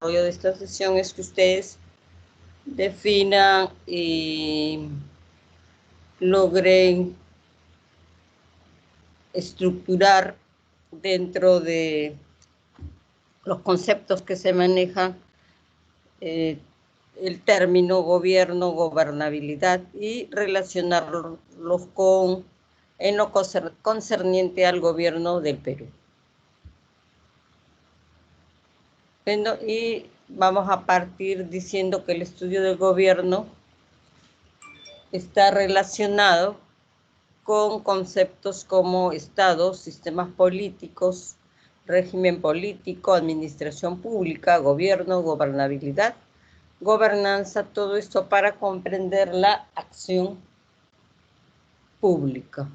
de esta sesión es que ustedes definan y logren estructurar dentro de los conceptos que se manejan el término gobierno, gobernabilidad y relacionarlos en lo concerniente al gobierno del Perú. Bueno, y vamos a partir diciendo que el estudio del gobierno está relacionado con conceptos como Estado, sistemas políticos, régimen político, administración pública, gobierno, gobernabilidad, gobernanza, todo esto para comprender la acción pública.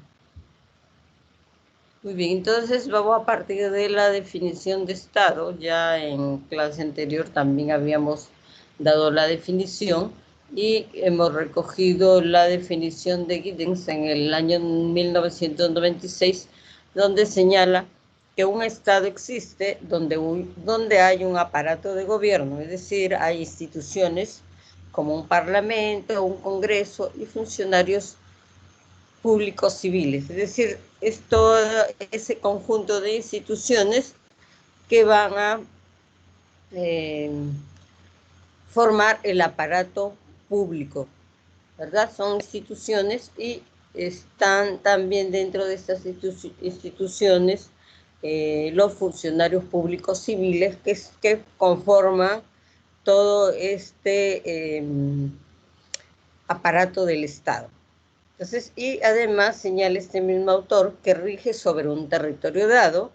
Muy bien, entonces vamos a partir de la definición de Estado. Ya en clase anterior también habíamos dado la definición y hemos recogido la definición de Giddens en el año 1996, donde señala que un Estado existe donde hay un aparato de gobierno, es decir, hay instituciones como un parlamento, un congreso y funcionarios públicos civiles, es decir, es todo ese conjunto de instituciones que van a formar el aparato público, ¿verdad? Son instituciones y están también dentro de estas instituciones los funcionarios públicos civiles que conforman todo este aparato del Estado. Entonces, y además señala este mismo autor que rige sobre un territorio dado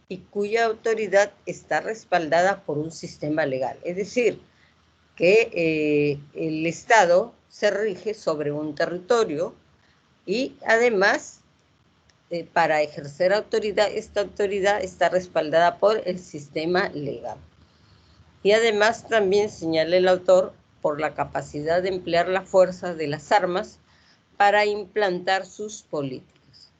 y cuya autoridad está respaldada por un sistema legal. Es decir, que el Estado se rige sobre un territorio y además para ejercer autoridad, esta autoridad está respaldada por el sistema legal. Y además también señala el autor por la capacidad de emplear la fuerza de las armas para implantar sus políticas.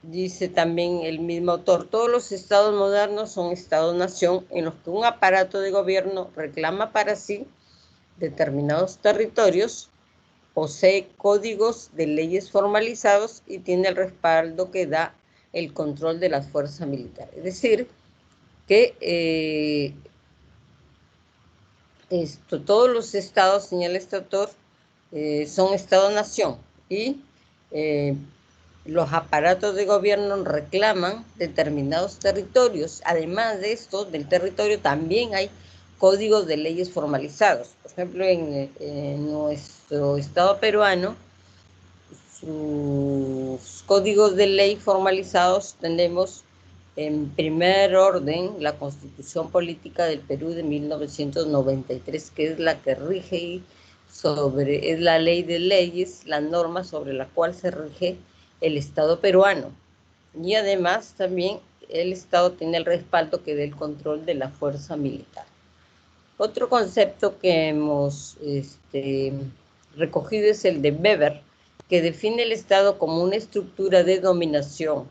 Dice también el mismo autor, todos los estados modernos son estados-nación en los que un aparato de gobierno reclama para sí determinados territorios, posee códigos de leyes formalizados y tiene el respaldo que da el control de las fuerzas militares. Es decir, que todos los estados, señala este autor, son Estado-nación y los aparatos de gobierno reclaman determinados territorios. Además de esto, del territorio también hay códigos de leyes formalizados. Por ejemplo, en nuestro Estado peruano, sus códigos de ley formalizados tenemos en primer orden la Constitución Política del Perú de 1993, que es la que rige es la ley de leyes, la norma sobre la cual se rige el Estado peruano. Y además también el Estado tiene el respaldo que da el control de la fuerza militar. Otro concepto que hemos recogido es el de Weber, que define el Estado como una estructura de dominación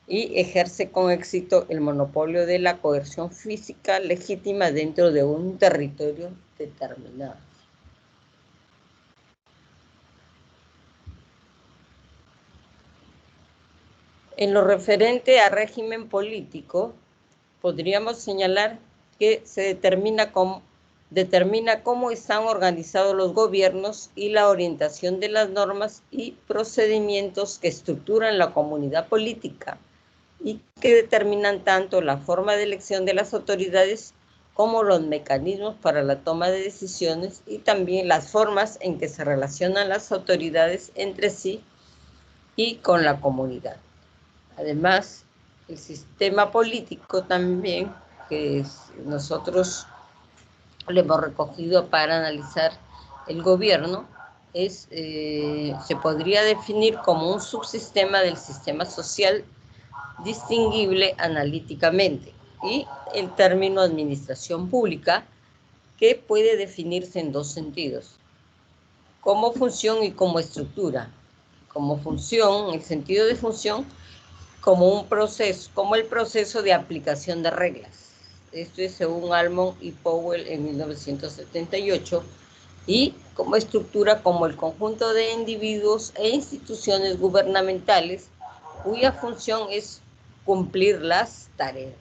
y ejerce con éxito el monopolio de la coerción física legítima dentro de un territorio determinado. En lo referente a régimen político, podríamos señalar que se determina cómo están organizados los gobiernos y la orientación de las normas y procedimientos que estructuran la comunidad política y que determinan tanto la forma de elección de las autoridades como los mecanismos para la toma de decisiones y también las formas en que se relacionan las autoridades entre sí y con la comunidad. Además, el sistema político también, que nosotros lo hemos recogido para analizar el gobierno, se podría definir como un subsistema del sistema social distinguible analíticamente, y el término administración pública, que puede definirse en dos sentidos, como función y como estructura. Como función, el sentido de función, como un proceso, como el proceso de aplicación de reglas. esto es según Almond y Powell en 1978, y como estructura como el conjunto de individuos e instituciones gubernamentales cuya función es cumplir las tareas.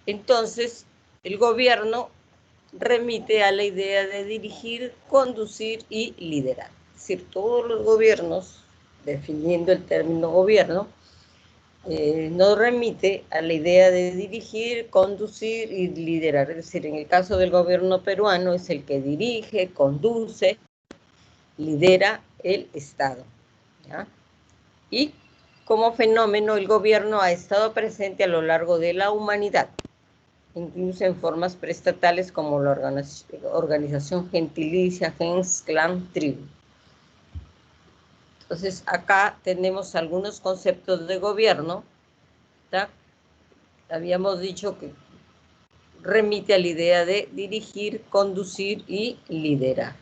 Entonces, el gobierno remite a la idea de dirigir, conducir y liderar. Es decir, todos los gobiernos, definiendo el término gobierno, nos remite a la idea de dirigir, conducir y liderar. Es decir, en el caso del gobierno peruano es el que dirige, conduce, lidera el Estado, ¿ya? Y como fenómeno, el gobierno ha estado presente a lo largo de la humanidad, incluso en formas preestatales como la organización gentilicia, gens, clan, tribu. Entonces, acá tenemos algunos conceptos de gobierno, ¿tá? Habíamos dicho que remite a la idea de dirigir, conducir y liderar.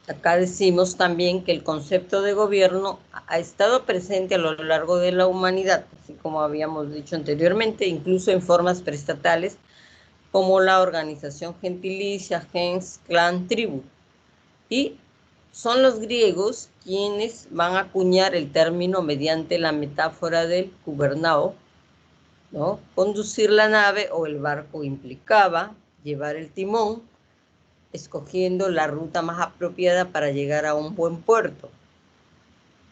Acá decimos también que el concepto de gobierno ha estado presente a lo largo de la humanidad, así como habíamos dicho anteriormente, incluso en formas preestatales como la organización gentilicia, gens, clan, tribu. Y son los griegos quienes van a acuñar el término mediante la metáfora del gubernao, ¿no? Conducir la nave o el barco implicaba llevar el timón, escogiendo la ruta más apropiada para llegar a un buen puerto,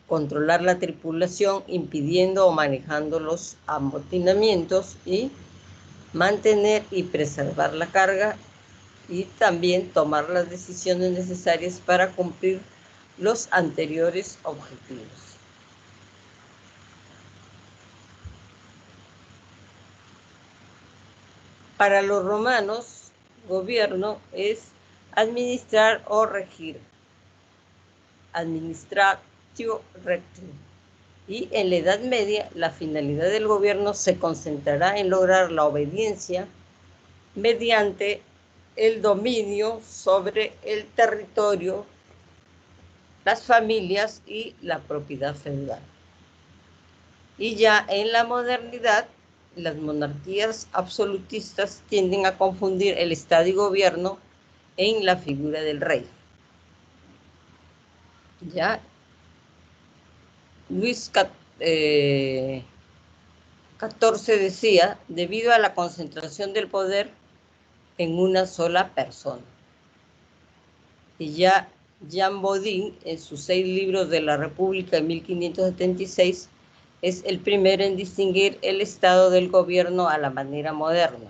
controlar la tripulación, impidiendo o manejando los amotinamientos y mantener y preservar la carga, y también tomar las decisiones necesarias para cumplir los anteriores objetivos. Para los romanos, gobierno es administrar o regir, administratio rectum. Y en la Edad Media, la finalidad del gobierno se concentrará en lograr la obediencia mediante el dominio sobre el territorio, las familias y la propiedad feudal. Y ya en la modernidad, las monarquías absolutistas tienden a confundir el Estado y gobierno en la figura del rey. Ya Luis XIV decía, debido a la concentración del poder en una sola persona. Y ya Jean Bodin, en sus 6 libros de la República en 1576, es el primero en distinguir el Estado del gobierno a la manera moderna.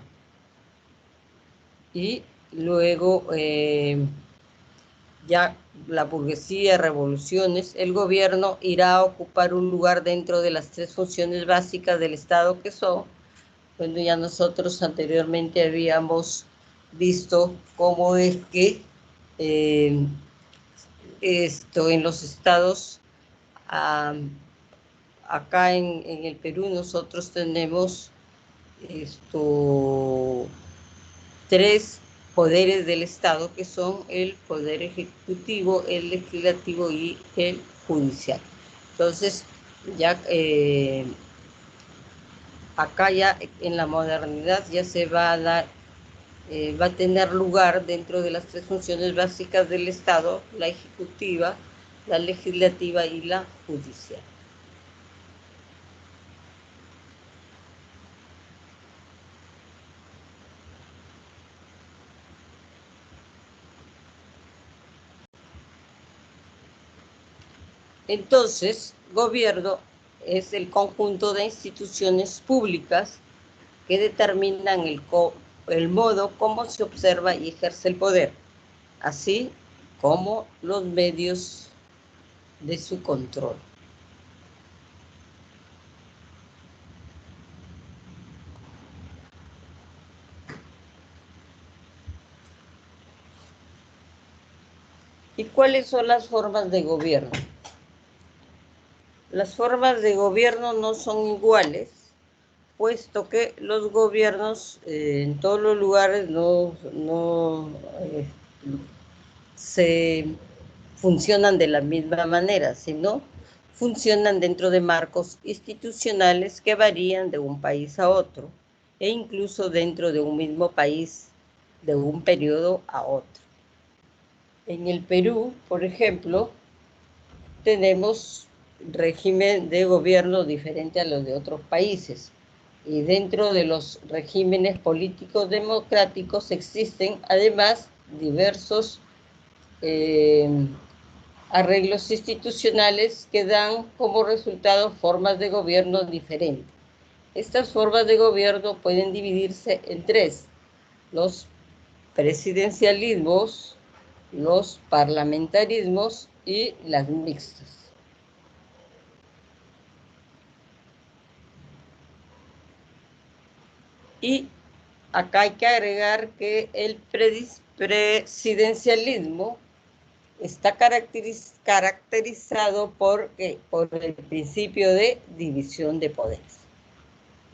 Y luego, ya la burguesía, revoluciones, el gobierno irá a ocupar un lugar dentro de las 3 funciones básicas del Estado, que son, bueno, ya nosotros anteriormente habíamos visto cómo es que en los estados, acá en el Perú nosotros tenemos 3 poderes del Estado, que son el poder ejecutivo, el legislativo y el judicial. Entonces, ya acá ya en la modernidad ya se va a dar, va a tener lugar dentro de las 3 funciones básicas del Estado, la ejecutiva, la legislativa y la judicial. Entonces, gobierno es el conjunto de instituciones públicas que determinan el modo como se observa y ejerce el poder, así como los medios de su control. ¿Y cuáles son las formas de gobierno? Las formas de gobierno no son iguales puesto que los gobiernos en todos los lugares no se funcionan de la misma manera, sino funcionan dentro de marcos institucionales que varían de un país a otro e incluso dentro de un mismo país de un periodo a otro. En el Perú, por ejemplo, tenemos régimen de gobierno diferente a los de otros países. Y dentro de los regímenes políticos democráticos existen además diversos arreglos institucionales que dan como resultado formas de gobierno diferentes. Estas formas de gobierno pueden dividirse en tres: los presidencialismos, los parlamentarismos y las mixtas. Y acá hay que agregar que el presidencialismo está caracterizado por el principio de división de poderes.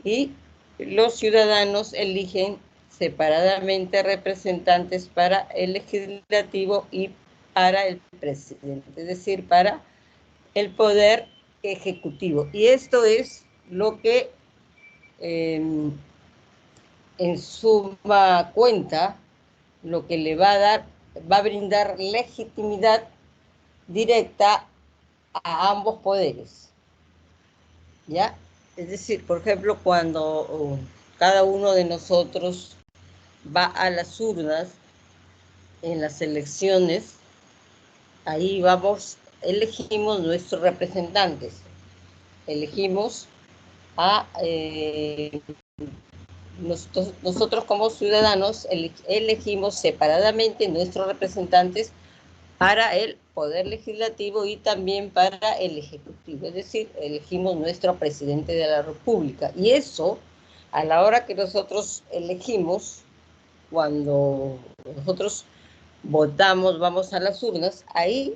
Y los ciudadanos eligen separadamente representantes para el legislativo y para el presidente, es decir, para el poder ejecutivo. Y esto es lo que en suma cuenta, lo que le va a brindar legitimidad directa a ambos poderes, ¿ya? Es decir, por ejemplo, cuando cada uno de nosotros va a las urnas en las elecciones, ahí elegimos nuestros representantes, elegimos a nosotros como ciudadanos elegimos separadamente nuestros representantes para el Poder Legislativo y también para el Ejecutivo, es decir, elegimos nuestro presidente de la República. Y eso, a la hora que nosotros elegimos, cuando nosotros votamos, vamos a las urnas, ahí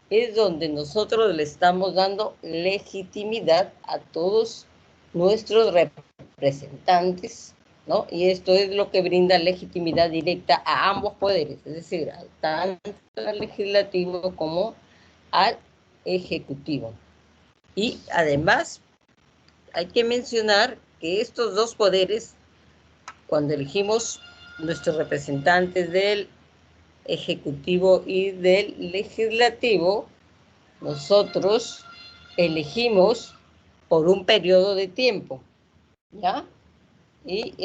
es donde nosotros le estamos dando legitimidad a todos nuestros representantes, ¿no? Y esto es lo que brinda legitimidad directa a ambos poderes, es decir, tanto al legislativo como al ejecutivo. Y además hay que mencionar que estos dos poderes, cuando elegimos nuestros representantes del ejecutivo y del legislativo, nosotros elegimos por un periodo de tiempo, ¿ya? Y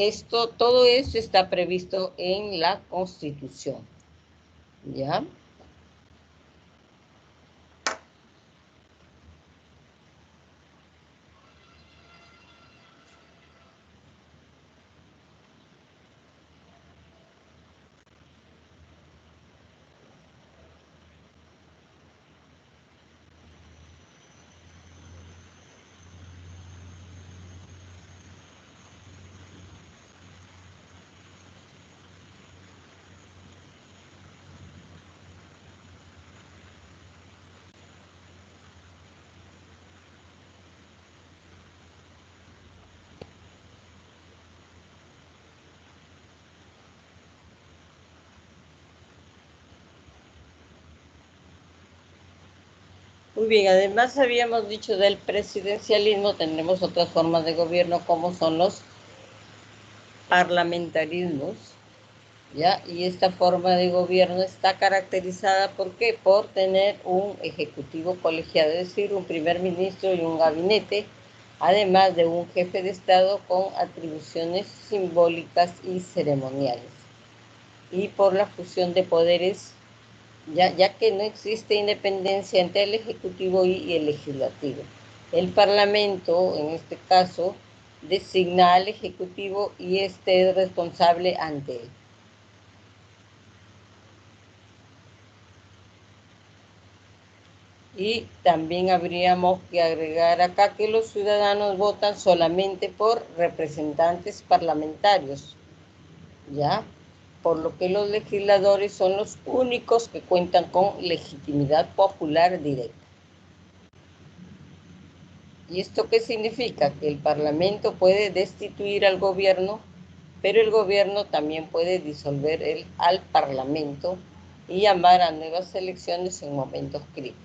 todo esto está previsto en la Constitución, ¿ya? Muy bien, además habíamos dicho del presidencialismo, tenemos otras formas de gobierno como son los parlamentarismos, ¿ya? Y esta forma de gobierno está caracterizada ¿por qué? Por tener un ejecutivo colegiado, es decir, un primer ministro y un gabinete, además de un jefe de Estado con atribuciones simbólicas y ceremoniales. Y por la fusión de poderes, ya que no existe independencia entre el Ejecutivo y el Legislativo. El Parlamento, en este caso, designa al Ejecutivo y este es responsable ante él. Y también habríamos que agregar acá que los ciudadanos votan solamente por representantes parlamentarios, ¿ya? Por lo que los legisladores son los únicos que cuentan con legitimidad popular directa. ¿Y esto qué significa? Que el Parlamento puede destituir al gobierno, pero el gobierno también puede disolver al Parlamento y llamar a nuevas elecciones en momentos críticos.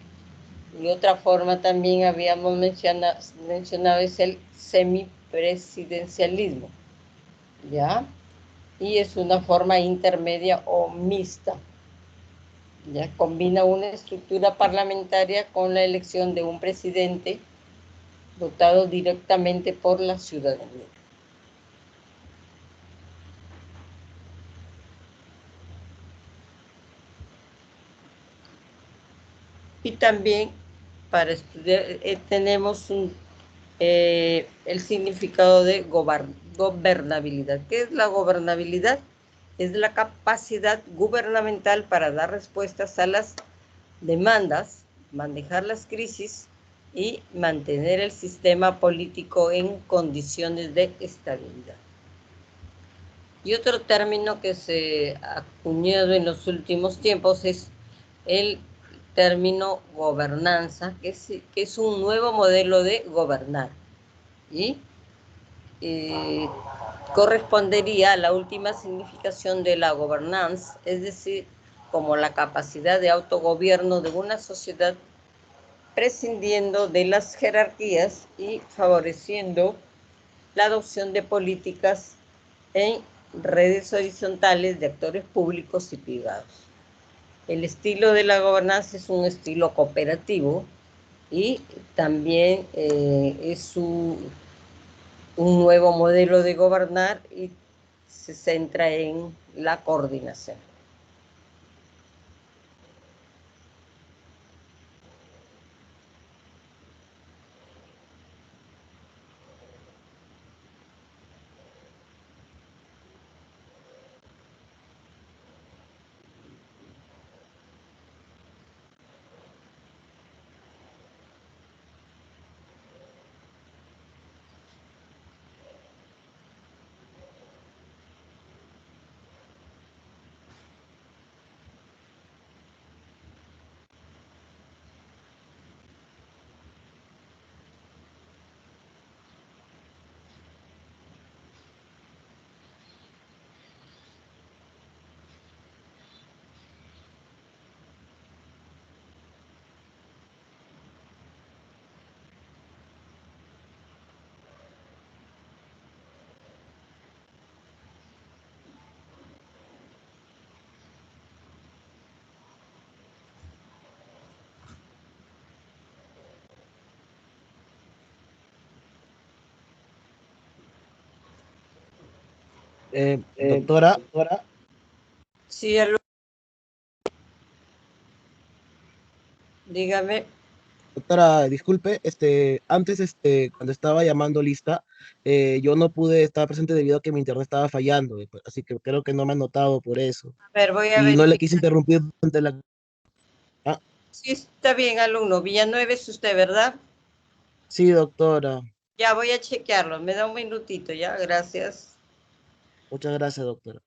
Y otra forma también habíamos mencionado es el semipresidencialismo, ¿ya? Y es una forma intermedia o mixta, ¿ya? Combina una estructura parlamentaria con la elección de un presidente votado directamente por la ciudadanía. Y también para estudiar tenemos el significado de gobernabilidad. ¿Qué es la gobernabilidad? Es la capacidad gubernamental para dar respuestas a las demandas, manejar las crisis y mantener el sistema político en condiciones de estabilidad. Y otro término que se ha acuñado en los últimos tiempos es el término gobernanza, que es un nuevo modelo de gobernar. Y eh, correspondería a la última significación de la governance, es decir, como la capacidad de autogobierno de una sociedad prescindiendo de las jerarquías y favoreciendo la adopción de políticas en redes horizontales de actores públicos y privados. El estilo de la gobernanza es un estilo cooperativo y también es un nuevo modelo de gobernar y se centra en la coordinación. Doctora, Sí, dígame. doctora, disculpe, antes, cuando estaba llamando lista, yo no pude estar presente debido a que mi internet estaba fallando, así que creo que no me han notado por eso. A ver, voy a Y no le quise verificar. interrumpir durante la... Ah, Sí, está bien, alumno. Villanueva es usted, ¿verdad? sí, doctora, Ya voy a chequearlo. Me da un minutito, ya. Gracias. muchas gracias, doctora.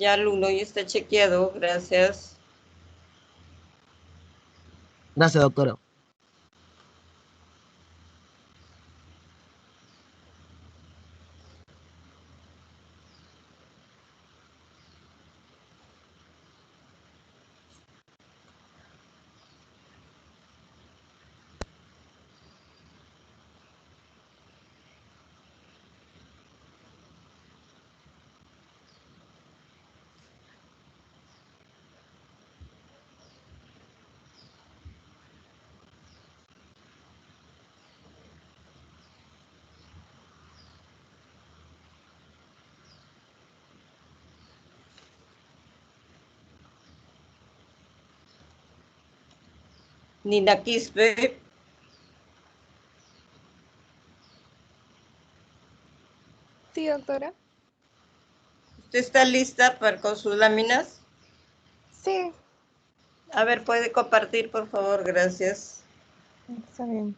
Ya, alumno, ya está chequeado. Gracias. Gracias, doctora. Nina Quispe. Sí, doctora. ¿Usted está lista con sus láminas? Sí. A ver, puede compartir, por favor, gracias. Está bien.